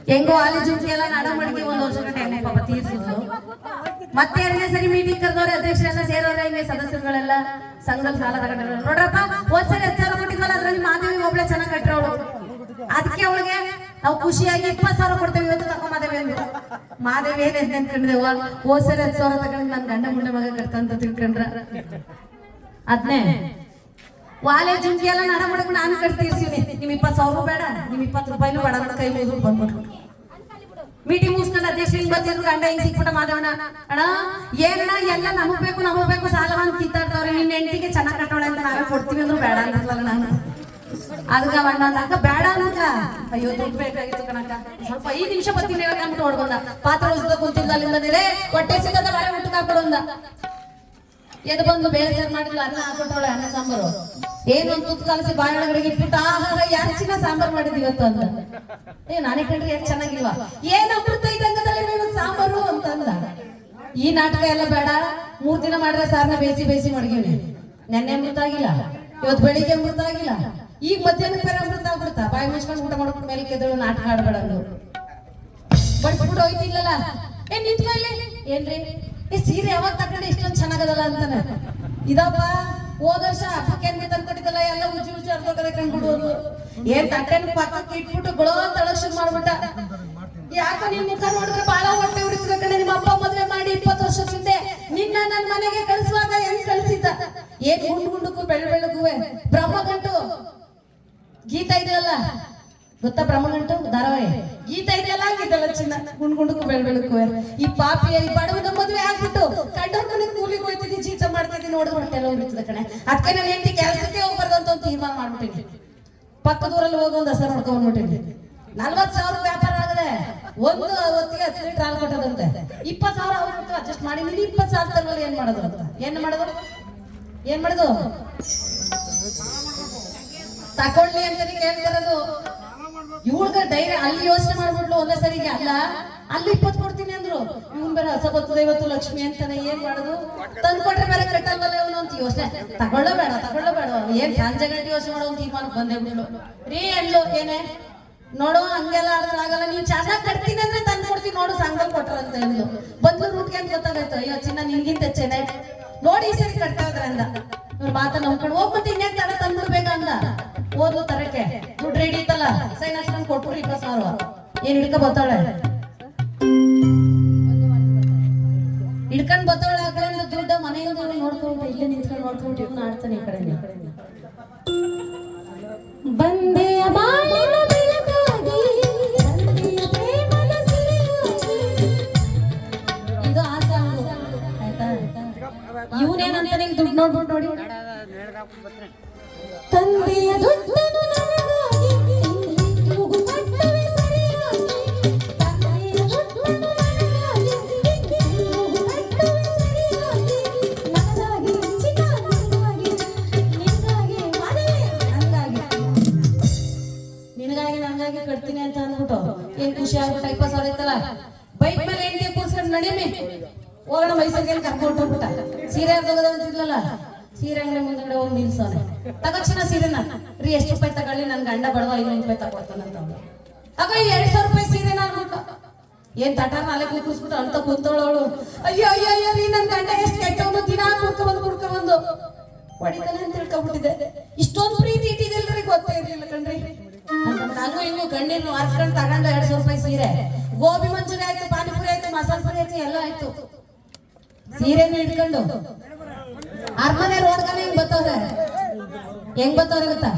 ಹೆಂಗೋ ಕಾಲೇಜ್ ಎಲ್ಲ ನಡ ಮಡಿಗೆ ಒಂದು ವರ್ಷ ಗಂಟೆ ಎಣ್ಣೆ ಪಾಪ ತೀರ್ಸಿದ್ರು. ಮತ್ತೆ ಎರಡನೇ ಸರಿ ಮೀಟಿಂಗ್ ಕರೆದವ್ರೆ, ಅಧ್ಯಕ್ಷರೆಲ್ಲ ಸೇರೋರೆ, ಹಿಂಗೆ ಸದಸ್ಯರುಗಳೆಲ್ಲ ಸಂಘದಲ್ಲಿ ಸಾಲ ತಗೊಂಡ್ರೆ ನೋಡ್ರಪ್ಪ ಹೋದ್ಸರಿ 10,000 ಕೊಟ್ಟಿದ್ವಲ್ಲ ಅದ್ರಲ್ಲಿ ಮಾದೇವಿ ಒಬ್ಳೆ ಚೆನ್ನಾಗಿ ಕಟ್ಟರೋಳು, ಅದಕ್ಕೆ ಅವಳಿಗೆ ನಾವು ಖುಷಿಯಾಗಿ 20,000 ಕೊಡ್ತೇವೆ, ಇವತ್ತು ತಕೊ ಮಾದೇವಿ ಅಂದ್ರು. ಮಾದೇವಿ ಏನ್ ಅನ್ಕೊಂಡಿದ್ದೇವ, ಹೋದ್ಸರಿ 10,000 ತಗೊಂಡು ನನ್ ಗಂಡ ಮುಂಡೆ ಮಗ ಕಟ್ತಂತ ತಿಳ್ಕೊಂಡ್ರ. ಅದ್ನೇ ವಾಲೆ ಜುಂಜಿ ಎಲ್ಲ ನಡ ಮಾಡಕ್ ನಾನು ಕಟ್ತೀರ್ಸಿನಿ. ನಿಮ್ 20,000 ಬೇಡ, ನಿಮ್ 20 ರೂಪಾಯಿನೂ ಬೇಡ, ನನ್ನ ಕೈ ಮುಗಿದು ಬಂದ್ಬಿಟ್ರು. ಮೀಟಿಂಗ್ ಮುಗಿಸ್ಕೊಂಡು ಅಧ್ಯಕ್ಷ ಹಿಂಗ್ ಬಂದಿದ್ರು, ಗಂಡ ಹಿಂಗ್ ಸಿಕ್ಬಿಟ್ಟ ಮಾದೇವಣ್ಣ, ಅಣ್ಣ ಏನಣ್ಣ ಎಲ್ಲ ನಮಗ್ ಬೇಕು ಸಾಲವನ್ನ ಕಿತ್ತಾಡ್ತವ್ರೆ, ನಿನ್ನ ಹೆಂಡತಿಗೆ ಚೆನ್ನಾಗ್ ಕಟ್ಟೋಳೆ ಅಂತ ನಾವೇ ಕೊಡ್ತೀವಿ ಅಂದ್ರು ಬೇಡ ಅಂತಲ್ಲ ನಾನು. ಅದಕ್ಕ ಅಣ್ಣ ಅಂದಾಗ ಬೇಡ ಅನ್ನಕ, ಅಯ್ಯೋ ದುಡ್ಡು ಬೇಕಾಗಿತ್ತು ಕಣಕ್ಕ, ಸ್ವಲ್ಪ 5 ನಿಮಿಷ ಬರ್ತೀನಿ ಅಂದ್ಬಿಟ್ಟು ಹೊಡ್ಕೊಂಡ. ಪಾತ್ರ ಉಳಿದ ಕುಂತಿದ್ದ ಅಲ್ಲಿಂದ ಹೊಟ್ಟೆ ಸಿಗದ ಬಾಳೆ ಊಟಕ್ಕೆ ಹಾಕೊಡೊಂದ. ಎದ್ ಬಂದು ಬೇಳೆ ಸಾರು ಮಾಡಿದ್ಲು, ಅನ್ನ ಹಾಕೊಟ್ಟವಳೆ, ಅನ್ನ ಸಾಂಬಾರು ಏನೊಂದು ತುತ್ತು ಕಲಸಿ ಬಾಯೊಳಗಡೆಗೆ ಇಟ್ಬಿಟ್ಟು ಆಹಾರ ಯಾರು ಚಿನ್ನ ಸಾಂಬಾರು ಮಾಡಿದ್ ಇವತ್ತು ಅಂತ. ನಾನೇ ಕಂಡ್ರಿ ಯಾಕೆ ಚೆನ್ನಾಗಿಲ್ವಾ, ಏನ್ ಅಮೃತ ಇದ್ದಂಗದಲ್ಲಿ ಇವತ್ತು ಸಾಂಬಾರು ಅಂತಂದ. ಈ ನಾಟಕ ಎಲ್ಲ ಬೇಡ, 3 ದಿನ ಮಾಡಿದ್ರೆ ಸಾರನ್ನ ಬೇಯಿಸಿ ಮಡಗಿವ್ನಿ. ನೆನ್ನೆ ಅಮೃತ ಆಗಿಲ್ಲ, ಇವತ್ತು ಬೆಳಿಗ್ಗೆ ಅಮೃತ ಆಗಿಲ್ಲ, ಈಗ ಮಧ್ಯಾಹ್ನಕ್ಕೆ ಬೇರೆ ಅಮೃತ ಆಗ್ಬಿಡ್ತಾ. ಬಾಯಿ ಮುಚ್ಕೊಂಡು ಊಟ ಮಾಡ್ಕೊಂಡು ಮೇಲೆ ಕೆದಳು ನಾಟಕ ಆಡ್ಬೇಡ ಅಂದ್ರು. ಬಡ್ಸ್ಬಿಟ್ಟು ಹೋಯ್ತಿಲ್ಲಲ್ಲ, ನಿಂತ್ಕೊ ಇಲ್ಲಿ, ಏನ್ರಿ ಈ ಸೀರೆ ಯಾವಾಗ ತಗೊಂಡೆ ಇಷ್ಟೊಂದು ಚೆನ್ನಾಗದಲ್ಲ ಅಂತಾನೆ. ಇದಪ್ಪ ಹೋದ ವರ್ಷ ಹಬ್ಬಕ್ಕೆ ಏನ್ ತಂದ್ಕೊಟ್ಟಿದ್ದಲ್ಲ ಎಲ್ಲ ಉಜ್ಜಿ ಅರ್ಧೋಗದೆ ಕಂಡ್ಬಿಡೋದು. ಏನ್ ತಟ್ಟೆನ ಪಕ್ಕಕ್ಕೆ ಇಟ್ಬಿಟ್ಟು ಗುಳೋ ಅಂತ ಅಳಕ್ಷನ್ ಮಾಡ್ಬಿಟ್ಟ. ಯಾಕ ನಿನ್ ಮುಖ ನೋಡಿದ್ರೆ ಬಾಳ ಹೊಟ್ಟೆ ಉರಿಸಿದ ಕಡೆ, ನಿಮ್ಮ ಅಪ್ಪ ಮದ್ವೆ ಮಾಡಿ 20 ವರ್ಷದ ಹಿಂದೆ ನಿನ್ನ ನನ್ನ ಮನೆಗೆ ಕಳಿಸುವಾಗ ಹೆಂಗ್ ಕಳಿಸಿದ್ದ, ಏನ್ ಗುಂಡುಕ್ಕೂ ಬೆಳಗುವೆ ಬ್ರಹ್ಮಗಂಟು ಗೀತಾ ಇದೆಯಲ್ಲ ಗೊತ್ತಾ, ಬ್ರಹ್ಮಗಂಟು ಧಾರಾವಾಹಿ ಗೀತಾ ಇದೆಯಲ್ಲ, ಗೀತಲ್ಲ ಚಿನ್ನ ಗುಂಡುಕ್ಕೂ ಬೆಳಗುವೆ. ಈ ಪಾಪಿ ಈ ಬಡವನ ಮದ್ವೆ ಆಗ್ಬಿಟ್ಟು ಕಂಡವ್ರ ಕೂಲಿಗೆ ಹೋಯ್ತಿದ್ದಿ, ಚೀಚ ಮಾಡ್ತಿದ್ದಿ, ನೋಡಿದ್ರೆ ಹೊಟ್ಟೆ ಎಲ್ಲ ಉರಿತದ ಕಣೆ. ಅದಕ್ಕೆ ನಾನು ಹೆಂಡತಿ ಕೆಲಸಕ್ಕೆ ಹೋಗ್ಬಾರ್ದು ಅಂತ ಒಂದು ತೀರ್ಮಾನ ಮಾಡ್ಬಿಟ್ಟಿದ್ದೆ. ಪಕ್ಕದೂರಲ್ಲಿ ಹೋಗಿ ಒಂದು ದಸರಾ ನೋಡ್ಕೊಂಡ್ಬಿಟ್ಟಿದ್ದೆ. 40,000 ವ್ಯಾಪಾರ ಆಗದೆ, ಒಂದು ಹೊತ್ತಿಗೆ 10 ಲೀಟರ್ ಹಾಲು ಕೊಟ್ಟದಂತೆ. 20,000 ಅವ್ರು ಅಡ್ಜಸ್ಟ್ ಮಾಡಿ 20,000 ತಗೊಳ್ಳಿ. ಏನ್ ಮಾಡೋದು ಅಂತ ಏನ್ ಮಾಡೋದು ತಕೊಳ್ಳಿ ಅಂತ ಕೇಳ್ತಿರೋದು. ಇವಳ್ಗ ಧೈರ್ಯ ಅಲ್ಲಿ ಯೋಚನೆ ಮಾಡ್ಬಿಟ್ಲು ಒಂದೇ ಸರಿಗೆ, ಅಲ್ಲ ಅಲ್ಲಿ 20 ಕೊಡ್ತೀನಿ ಅಂದ್ರು, ಇವನ್ ಬೇರೆ ಹಸ ಗೊತ್ತದೆ ಇವತ್ತು ಲಕ್ಷ್ಮಿ ಅಂತಾನೆ. ಏನ್ ಮಾಡೋದು, ತಂದ್ಕೊಟ್ರೆ ಬೇರೆ ಕಟ್ಟಲ್ವಲ್ಲ ಇವನು ಅಂತ ಯೋಚನೆ. ತಗೊಳ್ಳಬೇಡ ಏನ್ ಸಂಜೆ ಗಂಟೆ ಯೋಚನೆ ಮಾಡೋ ಒಂದು ತೀರ್ಮಾನಕ್ಕೆ ಬಂದೇ ಬಿಡ್ಲು. ರೀ ಅಲ್ಲೋ ಏನೇ ನೋಡು, ಹಂಗೆಲ್ಲ ಆದ್ರೆ ಆಗಲ್ಲ, ನೀನ್ ಚೆನ್ನಾಗಿ ಕಟ್ತೀನಿ ಅಂದ್ರೆ ತಂದು ಕೊಡ್ತೀನಿ ನೋಡು, ಸಂಘದಲ್ಲಿ ಕೊಟ್ರ ಅಂತ ಹೇಳಿದ್ಲು. ಬಂದು ರೂಟ್ಗೆ ಅಂತ ಗೊತ್ತಾಗೈತೆ, ಅಯ್ಯೋ ಚಿನ್ನ ನಿನ್ಗಿಂತ ಹೆಚ್ಚೇನೆ ನೋಡಿ ಈ ಸರಿ ಕಟ್ಟಾದ್ರೆ ಅಂದ. ಇವ್ರು ಮಾತಾ ನಂಬ್ಕೊಂಡು ಹೋಗ್ಬಿಟ್ಟು ಇನ್ನೇನ್ ತಡ ತಂದ್ಬಿಡ್ಬೇಕ ಅಂದ. ಓದ್ಲು ತರಕ್ಕೆ ದುಡ್ಡು ರೆಡಿ ಇತ್ತಲ್ಲ, ಸೈನ್ ಹಾಕ್ಸ್ಕೊಂಡು ಕೊಟ್ಬಿಟ್ಟು 20,000 ಏನ್ ಹಿಡ್ಕ ಬತ್ತಾಳೆ, ಹಿಡ್ಕೊಂಡ್ ಬತ್ತಾಳೆ. ಆ ಕಡೆ ದುಡ್ಡ ಮನೆಯಿಂದ ನೋಡ್ಕೊಂಡು ಇಲ್ಲೇ ನಿಂತ್ಕೊಂಡು ನೋಡ್ಕೊಂಡು ಇವ್ನು ಆಡ್ತಾನೆ ಈ ಕಡೆ ಬಂದೆ ಇದು ಆಸೆ ಆಯ್ತಾ. ಇವನೇನಂತ ನಿಂಗೆ ದುಡ್ಡು ನೋಡ್ಬಿಟ್ಟು ನೋಡಿ, ತಂದೆಯ ದುಡ್ಡನ್ನು ನನಗಾಗಿ ಮೂಗು ಕಟ್ಟುವೆ ಸರಿಯಾಗಿ, ತಂದೆಯ ದುಡ್ಡನ್ನು ನನಗಾಗಿ ಮೂಗು ಕಟ್ಟುವೆ ಸರಿಯಾಗಿ, ನನಗಾಗಿ ಚಿಕ್ಕ ನನಗಾಗಿ ನಿನಗಾಗಿ ಮದುವೆ ನನಗಾಗಿ ನಿನಗಾಗಿ ಕಟ್ತೀನಿ ಅಂತ ಅಂದ್ಬಿಟ್ಟು ಏನ್ ಖುಷಿ ಆಗ್ಬಿಟ್ಟ. 20,000 ಇತ್ತಲ್ಲ, ಬೈಕ್ ಮೇಲೆ ಹೆಂಡತಿ ಕೂರ್ಸ್ಕೊಂಡು ನಡಿಮೆ ಹೋಗೋಣ ಮೈಸೂರಿಗೆ ಕರ್ಕೊಂಡು ಹೋಗ್ಬಿಟ್ಟ. ಸೀರೆ ತಗೋದ ಅಂತಿದ್ಲಲ್ಲ, ಸೀರೆ ಅಂಗಡಿ ಮುಂದ್ಗಡೆ ಹೋಗಿ ನಿಲ್ಸೋನೆ, ತಗೋಚಿನ ಸೀರೆನ ರೀ ಎಷ್ಟು ರೂಪಾಯಿ ತಗೊಳ್ಳಿ, ನನ್ ಗಂಡ ಬಡವ 500 ರೂಪಾಯಿ ತಗೊಡ್ತಾನಂತ. ಆಗ 200 ರೂಪಾಯಿ ಸೀರೆನ ಅನ್ಬಿಟ್ಟು ಏನ್ ತಟಾರ ನಾಳೆ ಕೂರಿಸ್ಬಿಟ್ಟು ಅಳ್ತಾ ಕೂತೋಳವಳು. ಅಯ್ಯೋ ರೀ ನನ್ ಗಂಡ ಎಷ್ಟು ಕೆಟ್ಟವನು, ದಿನ ಕುಡ್ಕೊಂಡ್ಬಂದು ಹೊಡಿತಾನೆ ಅಂತ ತಿಳ್ಕೊಬಿಟ್ಟಿದೆ. ಇಷ್ಟೊಂದು ಪ್ರೀತಿ ಇಟ್ಟಿದ್ದೆಲ್ರಿ ಗೊತ್ತೇ ಇರ್ಲಿಲ್ಲ ಕಣ್ರಿ. ನಂಗೂ ಹಿಂಗೂ ಕಣ್ಣೀರ್ನು ಆರ್ಸ್ಕೊಂಡು ತಗೊಂಡು 200 ರೂಪಾಯಿ ಸೀರೆ, ಗೋಬಿ ಮಂಚೂರಿ ಆಯ್ತು, ಪಾನಿಪುರಿ ಆಯ್ತು, ಮಸಾಲ ಪುರಿ ಆಯ್ತು, ಎಲ್ಲ ಆಯ್ತು. ಸೀರೆನ ಇಟ್ಕೊಂಡು ಅರಮನೆ ರೋಡ್ಗಾನೆ ಹೆಂಗ್ ಬತ್ತವ್ರೆ ಗೊತ್ತಾ,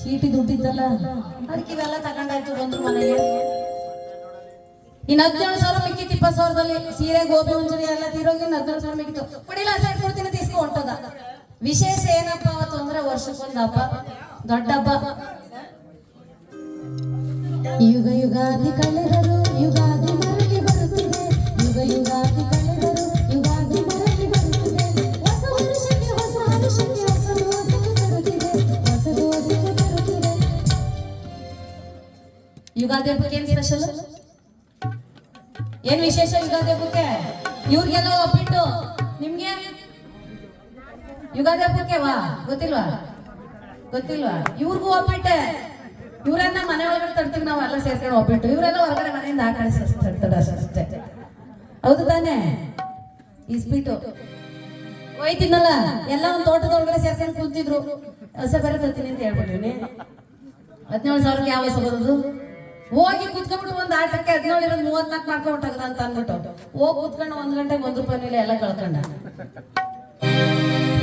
ಚೀಟಿ ದುಡ್ಡಿದ್ದಲ್ಲ ಅದಕ್ಕೆ ಇವೆಲ್ಲ ತಗೊಂಡಾಯ್ತು. ಬಂದ್ರು ಮನೆಗೆ ಇನ್ನು 17,000 ಮಿಕ್ಕಿತ್ತು. 20,000ದಲ್ಲಿ ಸೀರೆ ಗೋಬಿ ಮಂಚೂರಿ ಎಲ್ಲ ತೀರೋಗಿ 17,000 ಮಿಕ್ಕಿತ್ತು. ಕೊಡಿಲ್ಲ ಸೈಡ್ ಕೊಡ್ತೀನಿ ತಿಸ್ಕೊ ಹೊಂಟದ. ವಿಶೇಷ ಏನಪ್ಪ ಅವತ್ತು ಅಂದ್ರೆ ವರ್ಷಕ್ಕೊಂದು ಹಬ್ಬ, ದೊಡ್ಡ ಹಬ್ಬ. ಯುಗ ಯುಗಾದಿ ಕಳೆದರು ಯುಗಾದಿ ಮರಳಿ ಬರುತ್ತಿದೆ, ಯುಗ ಯುಗಾದಿ ಕಳೆದರು ಯುಗಾದಿ ಮರಳಿ ಬರುತ್ತಿದೆ, ಹೊಸ ವರ್ಷಕ್ಕೆ ಹೊಸ ಹರುಷಕ್ಕೆ ಹೊಸ ಹೊಸದು ತರುತ್ತಿದೆ. ಯುಗಾದಿ ಹಬ್ಬಕ್ಕೆ ಏನ್ ಸ್ಪೆಷಲ್, ಏನ್ ವಿಶೇಷ ಯುಗಾದಿ ಹಬ್ಬಕ್ಕೆ? ಇವ್ರಿಗೆಲ್ಲ ಒಪ್ಪಿಟ್ಟು, ನಿಮ್ಗೆ ಯುಗಾದಿ ಹಬ್ಬಕ್ಕೆ ವಾ ಗೊತ್ತಿಲ್ವಾ? ಗೊತ್ತಿಲ್ವಾ? ಇವ್ರಿಗೂ ಒಪ್ಪಿಟ್ಟೆ. ಇವ್ರನ್ನ ಮನೆ ಒಳಗಡೆ ತಡ್ತೀವಿ ನಾವು ಎಲ್ಲ ಸೇರ್ಕೊಂಡು ಒಪ್ಪಿಟ್ಟು, ಇವರೆಲ್ಲ ಹೊರಗಡೆ ಮನೆಯಿಂದ ಆ ಕಡೆ ತಡ್ತಾರೆ ಅಷ್ಟೇ. ಹೌದು ತಾನೇ? ಇಸ್ಬಿಟ್ಟು ಹೋಯ್ತಿನಲ್ಲ ಎಲ್ಲ ಒಂದು ತೋಟದೊಳಗಡೆ ಸೇರ್ಕೊಂಡು ಕೂತಿದ್ರು. ಹೊಸ ಬೇರೆ ತರ್ತೀನಿ ಅಂತ ಹೇಳ್ಬಿಟ್ಟಿನಿ. 17,000ಕ್ಕೆ ಯಾವ ಹೊಸ ಬರೋದು? ಹೋಗಿ ಕುತ್ಕೊಂಡ್ಬಿಟ್ಟು ಒಂದು ಆಟಕ್ಕೆ 17 ಇರೋದು 34 ಮಾಡ್ಕೊಂಡ್ಬಿಟ್ಟಾಗದ ಅಂತ ಅಂದ್ಬಿಟ್ಟು ಹೋಗಿ ಕುತ್ಕೊಂಡು 1 ಗಂಟೆಗೆ 1 ರೂಪಾಯಿ ಮೇಲೆ ಎಲ್ಲ ಕಳ್ಕೊಂಡ.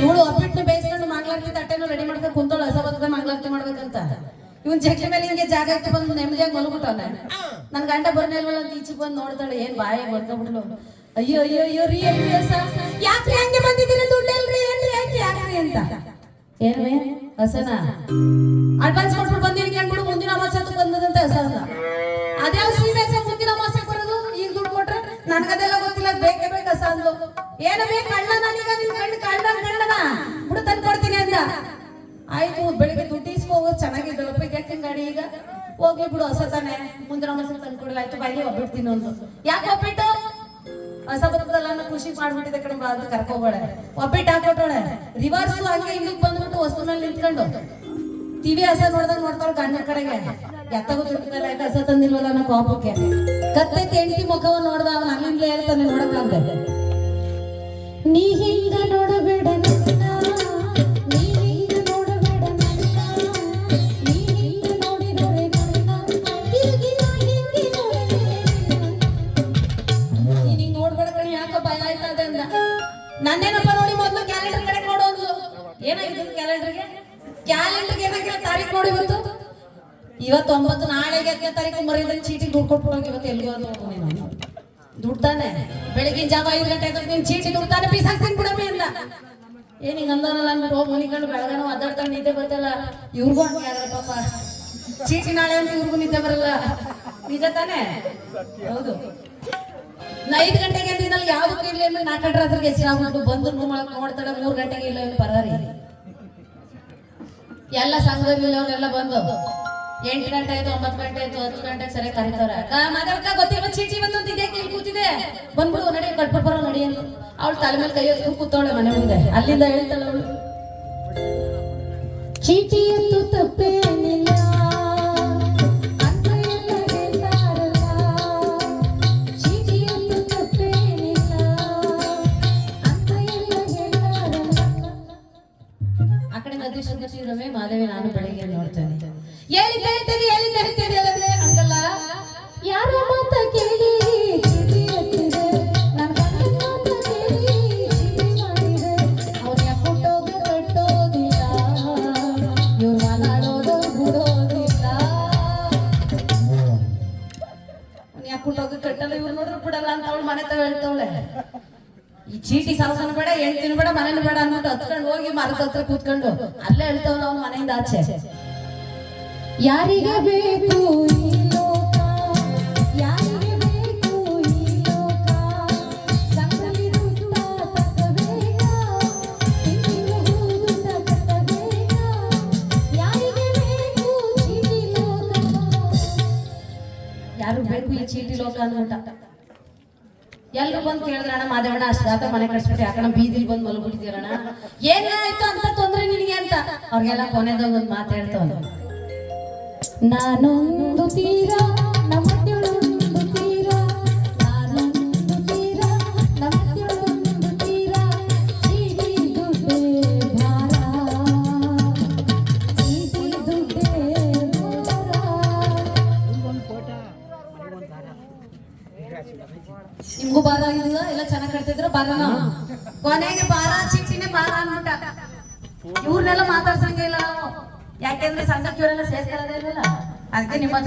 ಇವಳು ಒಪ್ಪಿಟ್ಟು ಬೇಯಿಸ್ಕೊಂಡು ಮಂಗಳಾರತಿ ತಟ್ಟೆನೂ ರೆಡಿ ಮಾಡ್ಕೊಂಡು ಕುಂತೋಳು ಹೊಸ ಬರ್ತದ ಮಂಗಳಾರತಿ ಮಾಡ್ಬೇಕಂತ. ಇವನ್ ಜಗ್ಲಿ ಮೇಲೆ ಹಿಂಗೆ ಜಾಗ ಇಟ್ಟು ಬಂದು ನೆಮ್ಮದಿಯಾಗಿ ಮಲಗ್ಬಿಟ್ಟವನ. ನನ್ ಗಂಡ ಬರ್ನಿಲ್ವಲ್ಲ ಅಂತ ಈಚೆಗೆ ಬಂದು ನೋಡ್ತಾಳೆ, ಏನ್ ಬಾಯಿ ಬರ್ಕೊಂಡ್ಬಿಟ್ಲು. ಅಯ್ಯೋ ಅಯ್ಯೋ ಅಯ್ಯೋ ರೀ ಯಾಕ್ರಿ ಹಂಗೆ ಬಂದಿದ್ದೀರಿ, ದುಡ್ಡಲ್ರಿ ಏನ್ರಿ ಯಾಕೆ ಯಾಕ್ರಿ ಅಂತ. ಏನ್ವೇ ಹಸನ ಅಡ್ವಾನ್ಸ್ ಕೊಟ್ಬಿಟ್ಟು ಬಂದಿರಿ ಕೇಳ್ಬಿಡು, ಮುಂದಿನ ಅಮಾವಾಸ್ಯಕ್ಕೆ ಬಂದದಂತೆ ಹಸನ. ಅದ್ಯಾವ ಸೀಮೆ ಹಸ ಮುಂದಿನ ಅಮಾವಾಸ್ಯಕ್ಕೆ ಬರೋದು? ಈಗ ದುಡ್ಡು ಕೊಟ್ರೆ ನನಗದೆಲ್ಲ ಗೊತ್ತಿಲ್ಲ, ಬೇಕೇ ಬೇಕು ಹಸ ಅಂದ್ಲು. ಏನವೇ ಕಳ್ಳ, ನಾನೀಗ ನಿನ್ ಕಳ್ಳನ ಬಿಡು ತಂದು ಕೊಡ್ತೀನಿ ಅಂದ. ಆಯ್ತು ಬೆಳಿಗ್ಗೆ ದುಡ್ಡು ಇಸ್ಕೋಗೋದು ಚೆನ್ನಾಗಿದ್ದಳಪ್ಪ, ಯಾಕೆ ಗಾಡಿ ಈಗ ಹೋಗ್ಲಿ ಬಿಡು ಹೊಸ ತಾನೆ, ಮುಂದಿನ ಅಮಾವಾಸ್ಯಕ್ಕೆ ತಂದು ಕೊಡಲ್ಲ. ಆಯ್ತು ಬಾಯಿಗೆ ಒಬ್ಬಿಡ್ತೀನಿ ಒಂದು. ಯಾಕೆ ಒಬ್ಬಿಟ್ಟು? ಹೊಸ ಬರ್ತದಲ್ಲ ಅನ್ನೋ ಖುಷಿ ಮಾಡ್ಬಿಟ್ಟಿದೆ ಕಡೆ ಬಾ ಅಂತ ಕರ್ಕೋಬೇಳೆ. ಒಬ್ಬಿಟ್ಟು ಹಾಕೊಟ್ಟೋಳೆ ರಿವರ್ಸ್ ಹಂಗೆ ಇಲ್ಲಿಗೆ ಬಂದ್ಬಿಟ್ಟು ವಸ್ತು ಮೇಲೆ ನಿಂತ್ಕೊಂಡು ಟಿವಿ ಹಸ ನೋಡ್ದಂಗ್ ನೋಡ್ತಾಳ ಗಂಡ ಕಡೆಗೆ. ಎತ್ತಗೂ ದುಡ್ಡಿಲ್ಲ, ಯಾಕೆ ಹಸ ತಂದಿಲ್ವಲ್ಲ ಅನ್ನೋ ಕೋಪಕ್ಕೆ ಕತ್ತೆ ತೆಂಟಿ ಮುಖವನ್ನು ನೋಡ್ದ. ಅವನು ಅಲ್ಲಿಂದಲೇ ಹೇಳ್ತಾನೆ ನೋಡಕ್ಕಂತೆ, ನೀ ಹಿಂಗ ನೋಡಬೇಡ ನನ್ನ, ನೀ ಹಿಂಗ ನೋಡಬೇಡ ನನ್ನ, ನೀ ಹಿಂಗ ನೋಡಿದರೆ ನನ್ನ ತಿರುಗಿ ನಾ ಹಿಂಗೆ ನೋಡಿದೆ. ನೀನ್ ಹಿಂಗ್ ನೋಡ್ಬೇಡ ಕಣೆ, ಯಾಕೋ ಭಯ ಆಯ್ತದೆ ಅಂದ. ನನ್ನೇನಪ್ಪ ನೋಡಿ ಮೊದ್ಲು ಕ್ಯಾಲೆಂಡರ್ ಕಡೆ ನೋಡೋದು. ಏನಾಗಿದೆ ಕ್ಯಾಲೆಂಡರ್ಗೆ? ಕ್ಯಾಲೆಂಡರ್ಗೆ ಏನಾಗಿಲ್ಲ, ತಾರೀಕು ನೋಡಿ ಇವತ್ತು 9, ನಾಳೆಗೆ 10ನೇ ತಾರೀಕು ಮರಿದ್ರೆ ಚೀಟಿ ದುಡ್ಡು ಕೊಟ್ಬಿಡೋದು. ಇವತ್ತು ಎಲ್ಲಿಗೆ ನೀನು ದುಡ್ತಾನೆ ಬೆಳಗಿನ ಜಾವ 5 ಗಂಟೆ ನೀನ್ ಚೀಟಿ ದುಡ್ತಾನೆ ಬೀಸಾಕ್ತೀನಿ ಬಿಡಮ್ಮಿ ಅಂದ. ಏನ್ ಹಿಂಗ ಅಂದವನಲ್ಲ ಅಂದ್ಬಿಟ್ಟು ಹೋಗಿ ಮನಿಕೊಂಡು ಬೆಳಗಾನ ಒದ್ದಾಡ್ಕೊಂಡು ನಿದ್ದೆ ಬರ್ತಲ್ಲ. ಇವ್ರಿಗೂ ಹಂಗೆ ಆಗಲ್ಲ ಪಾಪ, ಚೀಟಿ ನಾಳೆ ಅಂತ ಇವ್ರಿಗೂ ನಿದ್ದೆ ಬರಲ್ಲ. ನಿಜ ತಾನೆ? ಹೌದು. 5 ಗಂಟೆಗೆ ಅಂದಿದ್ದಲ್ಲಿ ಯಾವ್ದಕ್ಕೂ ಇಲ್ಲ, 4 ಗಂಟೆ ರಾತ್ರಿಗೆ ಹೆಚ್ಚಾಗ್ಬಿಟ್ಟು ಬಂದು ರೂಮ್ ಒಳಗೆ ನೋಡ್ತಾಳೆ. 3 ಗಂಟೆಗೆ ಇಲ್ಲ ಪರಾರಿ. ಎಲ್ಲ ಸಂಘದಲ್ಲಿಲ್ಲ ಬಂದು 8 ಗಂಟೆ ಆಯ್ತು, 9 ಗಂಟೆ ಆಯ್ತು, 10 ಗಂಟೆಗೆ ಸರಿ ಕರೀತಾರ. ಮಾತಾಡ್ಕ ಗೊತ್ತಿಲ್ಲ ಚೀಟಿ ಬಂತು ಅಂತ ಇದ್ಯಾಕೆ ಇಲ್ಲಿ ಕೂತಿದೆ, ಬಂದ್ಬಿಡು ನಡಿ ಕಟ್ಪ ಬರೋ ನಡಿ ಅಂತ. ಅವಳು ತಲೆ ಮೇಲೆ ಕೈ ಹೊತ್ತು ಕೂತವಳೆ ಮನೆ ಮುಂದೆ. ಅಲ್ಲಿಂದ ಹೇಳ್ತಾಳೆ ಅವಳು, ಚೀಟಿ ಅಂತೂ ತಪ್ಪೇನಿಲ್ಲ ಅಂತ ಎಲ್ಲ ಹೇಳ್ತಾರಲ್ಲ, ಚೀಟಿ ಅಂತೂ ತಪ್ಪೇನಿಲ್ಲ ಅಂತ ಎಲ್ಲ ಹೇಳ್ತಾರಲ್ಲ. ಆ ಕಡೆ ನದಿ ರಮೇ ಮಾದೇವಿ ನಾನು ಬೆಳಿಗ್ಗೆ ನೋಡ್ತೇನೆ. ಹೇಳಿದ್ದೆ ಹಂಗಲ್ಲ, ಯಾರ ಮಾತ ಕೇಳಿ ಚೀಟಿ ಹತ್ತಿದೆ, ನನ್ನ ಗಂಡನ ಮಾತ ಕೇಳಿ ಚೀಟಿ ಮಾಡಿದೆ. ಅವ್ನ ಯಾಕುಟ್ಟೋಗ ಕಟ್ಟೋದಿಲ್ಲ, ಇವ್ರು ಮಾತಾಡೋದು ಬಿಡೋದಿಲ್ಲ. ಅವ್ನ ಯಾಕುಟ್ಟೋಗ ಕಟ್ಟಲ್ಲ, ಇವ್ರು ನೋಡ್ರು ಬಿಡಲ್ಲ ಅಂತ ಅವಳು ಮನೆ ತಗ ಹೇಳ್ತವಳೆ. ಈ ಚೀಟಿ ಸಾವಸನ ಬೇಡ, ಹೇಳ್ತೀನಿ ಬೇಡ, ಮನೇಲಿ ಬೇಡ ಅಂದ್ಬಿಟ್ಟು ಹತ್ಕೊಂಡು ಹೋಗಿ ಮರದ ಹತ್ರ ಕೂತ್ಕೊಂಡು ಅಲ್ಲೇ ಹೇಳ್ತವಲ್ಲ ಅವ್ನ ಮನೆಯಿಂದ ಆಚೆ. ಯಾರಿಗೆ ಬೇಕು ಈ ಲೋಕ, ಯಾರಿಗೆ ಬೇಕು ಈ ಲೋಕ, ಸಂಗಲಿ ದುಡ್ಡ ತಕ್ಕಬೇಕ, ತಿಂಗಳು ದುಡ್ಡ ತಕ್ಕಬೇಕ, ಯಾರಿಗೆ ಬೇಕು ಚೀಟಿ ಲೋಕ. ಯಾರು ಬೇಕು ಈ ಚೀಟಿ ಲೋಕ ಅಂದ್ಬಿಟ್ಟ. ಎಲ್ರು ಬಂದು ಕೇಳಿದ್ರೆ, ಅಣ್ಣ ಮಾದೇವಣ್ಣ ಅಷ್ಟು ಆತ ಮನೆ ಕಟ್ಸ್ಬಿಟ್ಟು ಯಾಕಣ್ಣ ಬೀದಿಲಿ ಬಂದು ಮಲಗ್ಬಿಟ್ಟಿದ್ದೀರಣ್ಣ, ಏನಾಯ್ತು ಅಂತ ತೊಂದ್ರೆ ನಿನಗೆ ಅಂತ. ಅವ್ರಿಗೆಲ್ಲ ಕೊನೆದಾಗ ಒಂದು ಮಾತು ಹೇಳ್ತಾವ, ನಾನೊಂದು ತೀರ ನಮ್ಮೊಂದು ತೀರ, ನಾನೊಂದು ತೀರ ನಮ್ಮೊಂದು ತೀರ, ಚೀಟಿ ದುಡ್ಡೇ ಭಾರ, ಚೀಟಿ ದುಡ್ಡೇ ಭಾರ. ನಿಮ್ಗೂ ಬಾರ ಆಗಿಲ್ಲ, ಎಲ್ಲ ಚೆನ್ನಾಗಿ ಕಟ್ತಿದ್ರು ಬಾರನ. ಕೊನೆಗೆ ಬಾರ ಚೀಟಿನೇ ಬಾರ ಅಂದ್ಬಿಟ್ಟ. ಇವ್ರನ್ನೆಲ್ಲ ಮಾತಾಡ್ಸಂಗೆ ಇಲ್ಲ ನಾವು, ಯಾಕೆಂದ್ರೆ ಸಂಘಕ್ಕೆ ಇವರೆಲ್ಲ ಸೇರ್ಕೊಳ್ಳೋದೇ ಇಲ್ಲ. ಅದಕ್ಕೆ ನಿಮ್ಮ